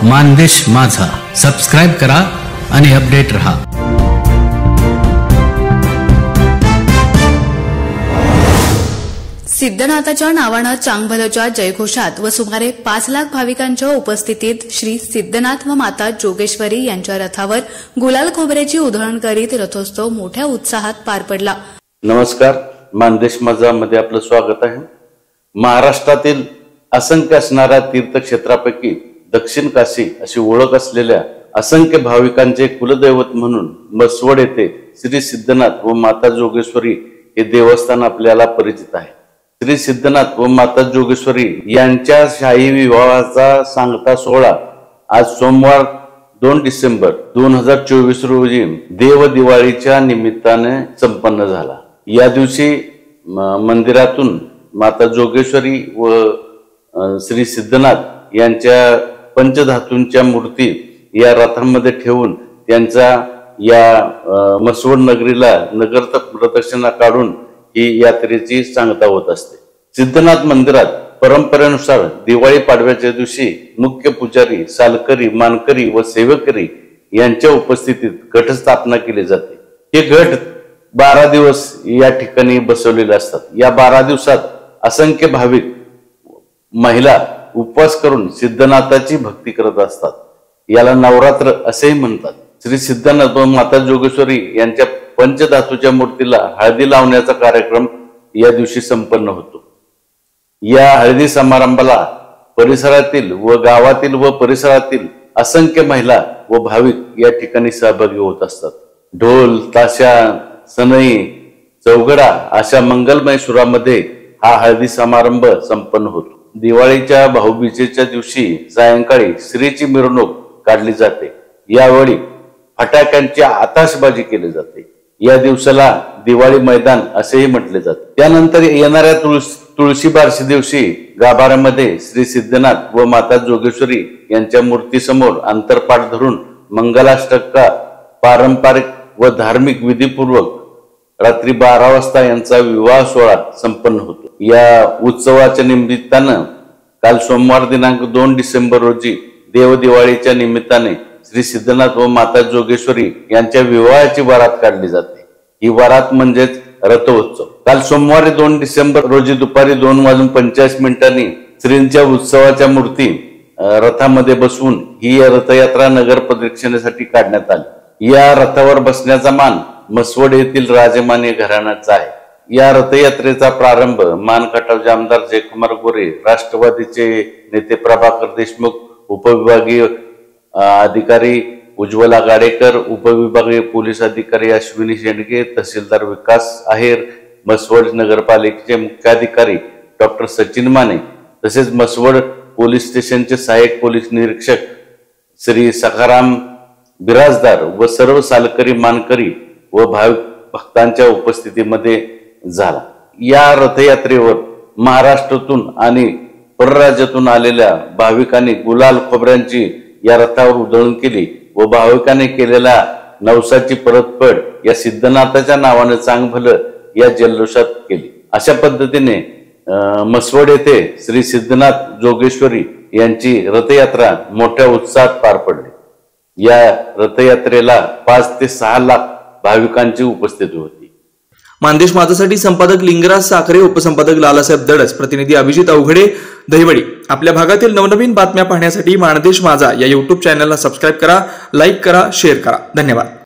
मानदेश माझा सबस्क्राइब करा आणि अपडेट रहा। सिद्धनाथाच्या नावानं चांगभलच्या जयघोषात व सुमारे 5 लाख भाविकांच्या उपस्थितीत श्री सिद्धनाथ व माता जोगेश्वरी यांच्या रथावर गुलाल खोबऱ्याची उधळण करीत रथोत्सव मोठ्या उत्साहात पार पडला। नमस्कार, मानदेश माझा मध्ये आपलं स्वागत आहे। महाराष्ट्रातील असंख्य असणाऱ्या तीर्थक्षेत्रापैकी दक्षिण काशी अशी ओळख असलेल्या असंख्य भाविकांचे कुलदैवत म्हणून मसवड येथे श्री सिद्धनाथ व माता जोगेश्वरी हे देवस्थान आपल्याला परिचित आहे। श्री सिद्धनाथ व माता जोगेश्वरी यांच्या शाही विवाहाचा सांगता सोहळा आज सोमवार 2 डिसेंबर 2024 रोजी देव दिवाळीच्या निमित्ताने संपन्न झाला। या दिवशी मंदिरातून माता जोगेश्वरी व श्री सिद्धनाथ यांच्या पंचधातूंच्या मूर्ती या रथांमध्ये ठेवून त्यांचा या मसवड नगरीला नगर प्रदक्षिणा काढून ही यात्रेची सांगता होत असते। सिद्धनाथ मंदिरात परंपरेनुसार दिवाळी पाडव्याच्या दिवशी मुख्य पुजारी, सालकरी, मानकरी व सेवकरी यांच्या उपस्थितीत घटस्थापना केली जाते। हे घट 12 दिवस या ठिकाणी बसवलेले असतात। या 12 दिवसात असंख्य भाविक महिला उपवास करून सिद्धनाथाची भक्ती करत असतात। याला नवरात्र असेही म्हणतात। श्री सिद्धनाथ व माता जोगेश्वरी यांच्या पंचधातूच्या मूर्तीला हळदी लावण्याचा कार्यक्रम या दिवशी संपन्न होतो। या हळदी समारंभाला परिसरातील व गावातील व परिसरातील असंख्य महिला व भाविक या ठिकाणी सहभागी होत असतात। ढोल, ताशा, सनई, चौघडा अशा मंगलमय सुरामध्ये हा हळदी समारंभ संपन्न होतो। दिवाळीच्या भाऊबीजेच्या दिवशी सायंकाळी श्रीची मिरवणूक काढली जाते। यावेळी फटाक्यांची आताशबाजी केली जाते। या दिवसाला दिवाळी मैदान असेही म्हटले जाते। त्यानंतर येणाऱ्या तुळशी बारशी दिवशी गाभाऱ्यामध्ये श्री सिद्धनाथ व माता जोगेश्वरी यांच्या मूर्तीसमोर अंतरपाठ धरून मंगलाष्टका पारंपरिक व धार्मिक विधीपूर्वक रात्री 12 वाजता यांचा विवाह सोहळा संपन्न होतो। या उत्सवाच्या निमित्तानं काल सोमवार दिनांक 2 डिसेंबर रोजी देव दिवाळीच्या निमित्ताने श्री सिद्धनाथ व माता जोगेश्वरी यांच्या विवाहाची वरात काढली जाते। ही वरात म्हणजेच रथोत्सव। काल सोमवारी 2 डिसेंबर रोजी दुपारी 2:45 श्रींच्या उत्सवाच्या मूर्ती रथामध्ये बसवून ही रथयात्रा नगर प्रदक्षिणेसाठी काढण्यात आली। या रथावर बसण्याचा मान मसवड येथील राजमान्य घराण्याचा आहे। या रथयात्रेचा प्रारंभ मानखटावचे आमदार जयकुमार गोरे, राष्ट्रवादीचे नेते प्रभाकर देशमुख, उपविभागीय अधिकारी उज्ज्वला गाडेकर, उपविभागीय पोलीस अधिकारी अश्विनी शेंडगे, तहसीलदार विकास आहेर, मसवड नगरपालिकेचे मुख्याधिकारी डॉक्टर सचिन माने तसेच मसवड पोलीस स्टेशनचे सहाय्यक पोलीस निरीक्षक श्री सखाराम बिराजदार व सर्व सालकरी, मानकरी व भाविक भक्तांच्या उपस्थितीमध्ये झाला। या रथयात्रेवर महाराष्ट्रातून आणि परराज्यातून आलेल्या भाविकांनी गुलाल खोबऱ्यांची या रथावर उधळण केली व भाविकांनी केलेल्या नवसाची परतफेड या सिद्धनाथाच्या नावाने चांगभलं या जल्लोषात केली। अशा पद्धतीने मसवड येथे श्री सिद्धनाथ जोगेश्वरी यांची रथयात्रा मोठ्या उत्साहात पार पडली। या रथयात्रेला 5 ते 6 लाख भाविकांची उपस्थिती होती। मानदेश माझासाठी संपादक लिंगराज साखरे, उपसंपादक लालासाहेब दडस, प्रतिनिधी अभिजित अवघडे, दहिवडी। आपल्या भागातील नवनवीन बातम्या पाहण्यासाठी मानदेश माझा या YouTube चॅनलला सबस्क्राइब करा, लाईक करा, शेअर करा। धन्यवाद।